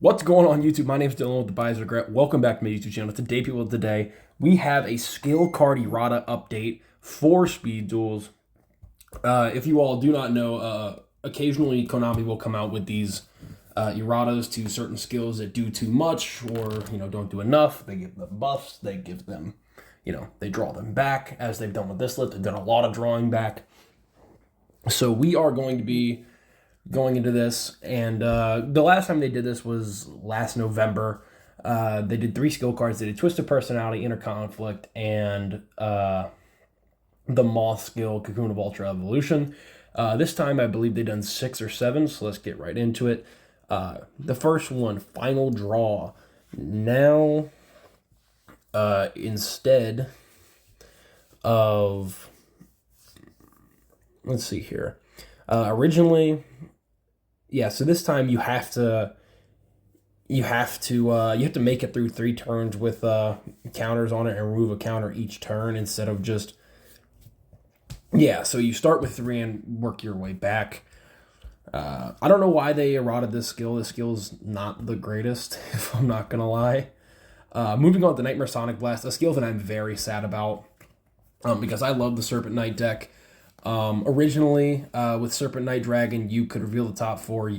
What's going on YouTube? My name is Dylan with the Buyer's Regret. Welcome back to my YouTube channel. Today we have a skill card errata update for speed duels. If you all do not know, occasionally Konami will come out with these erratas to certain skills that do too much or don't do enough. They give them buffs. They give them, they draw them back, as they've done with this list. They've done a lot of drawing back. So we are going to be going into this, and the last time they did this was last November. They did 3 skill cards. They did Twisted Personality, Inner Conflict, and the Moth skill, Cocoon of Ultra Evolution. This time, I believe they've done 6 or 7, so let's get right into it. The first one, Final Draw. Now, instead of, let's see here. Originally, so this time you have to make it through 3 turns with counters on it and remove a counter each turn instead of just so you start with 3 and work your way back. I don't know why they errated this skill. This skill's not the greatest, if I'm not gonna lie. Moving on to Nightmare Sonic Blast, a skill that I'm very sad about because I love the Serpent Knight deck. Originally, with Serpent Knight Dragon, you could reveal the top 4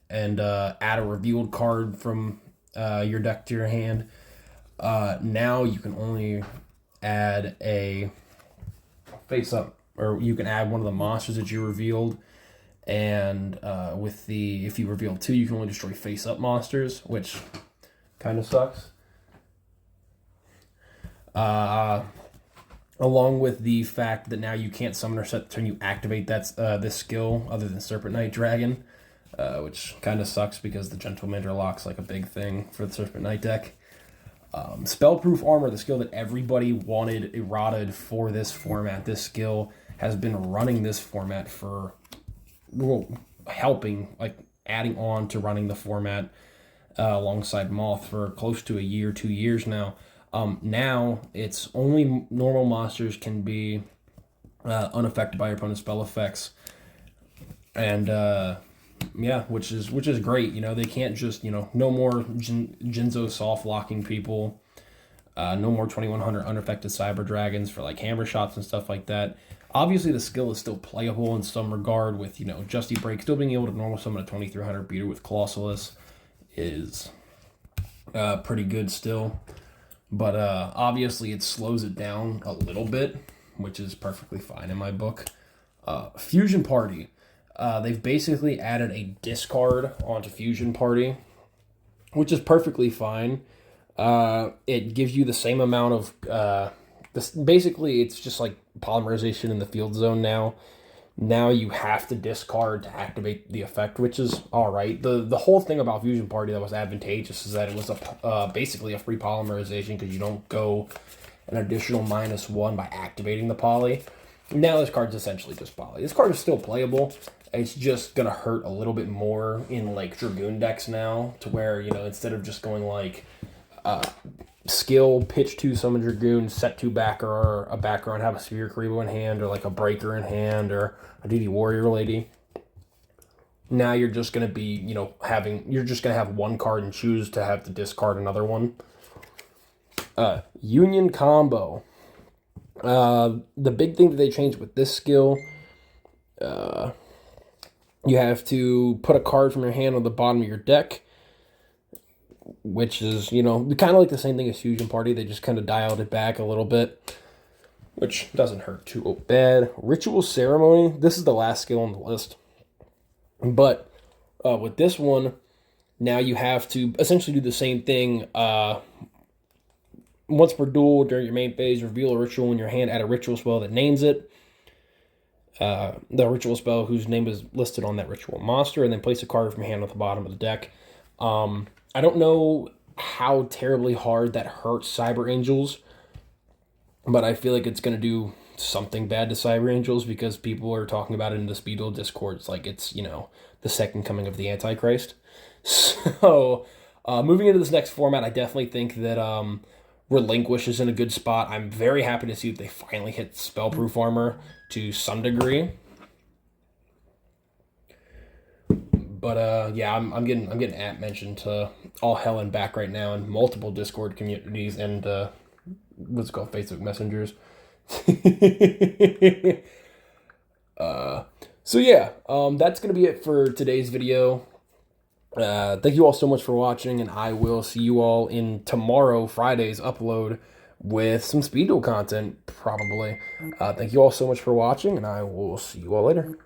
and add a revealed card from your deck to your hand. Now you can only add a face-up, or you can add one of the monsters that you revealed. And if you reveal 2, you can only destroy face-up monsters, which kind of sucks. Along with the fact that now you can't summon or set the turn you activate this skill other than Serpent Knight Dragon, which kind of sucks because the Gentleman Lock's like a big thing for the Serpent Knight deck. Spellproof Armor, the skill that everybody wanted errated for this format. This skill has been running this format for, adding on to running the format alongside Moth for close to a year, 2 years now. Now it's only normal monsters can be unaffected by your opponent's spell effects, and which is great. They can't just no more Jinzo soft locking people, no more 2100 unaffected Cyber Dragons for like hammer shots and stuff like that. Obviously, the skill is still playable in some regard with Justy Break still being able to normal summon a 2300 beater with Colossalus is pretty good still. But obviously it slows it down a little bit, which is perfectly fine in my book. Fusion Party. They've basically added a discard onto Fusion Party, which is perfectly fine. It gives you the same amount of... basically, it's just like polymerization in the field zone now. Now you have to discard to activate the effect, which is all right. The whole thing about Fusion Party that was advantageous is that it was basically a free polymerization because you don't go an additional -1 by activating the poly. Now this card's essentially just poly. This card is still playable. It's just going to hurt a little bit more in like Dragoon decks now, to where, instead of just going like skill, pitch 2, summon Dragoon, set 2 backer, or a backer and have a Sphere Karibo in hand, or like a Breaker in hand, or a DD Warrior Lady. Now you're just going to be, you're just going to have one card and choose to have to discard another one. Union Combo. The big thing that they changed with this skill, you have to put a card from your hand on the bottom of your deck, which is, kind of like the same thing as Fusion Party. They just kind of dialed it back a little bit, which doesn't hurt too bad. Ritual Ceremony. This is the last skill on the list. But with this one, now you have to essentially do the same thing. Once per duel, during your main phase, reveal a ritual in your hand, add a ritual spell that names it. The ritual spell whose name is listed on that ritual monster, and then place a card from your hand at the bottom of the deck. I don't know how terribly hard that hurts Cyber Angels, but I feel like it's going to do something bad to Cyber Angels because people are talking about it in the Speed Duel Discords like it's, the second coming of the Antichrist. So, moving into this next format, I definitely think that Relinquish is in a good spot. I'm very happy to see that they finally hit Spellproof Armor to some degree. But yeah, I'm getting at mentioned to all hell and back right now in multiple Discord communities and what's it called, Facebook messengers. So yeah, that's gonna be it for today's video. Thank you all so much for watching, and I will see you all in tomorrow, Friday's upload with some speed duel content, probably. Thank you all so much for watching, and I will see you all later.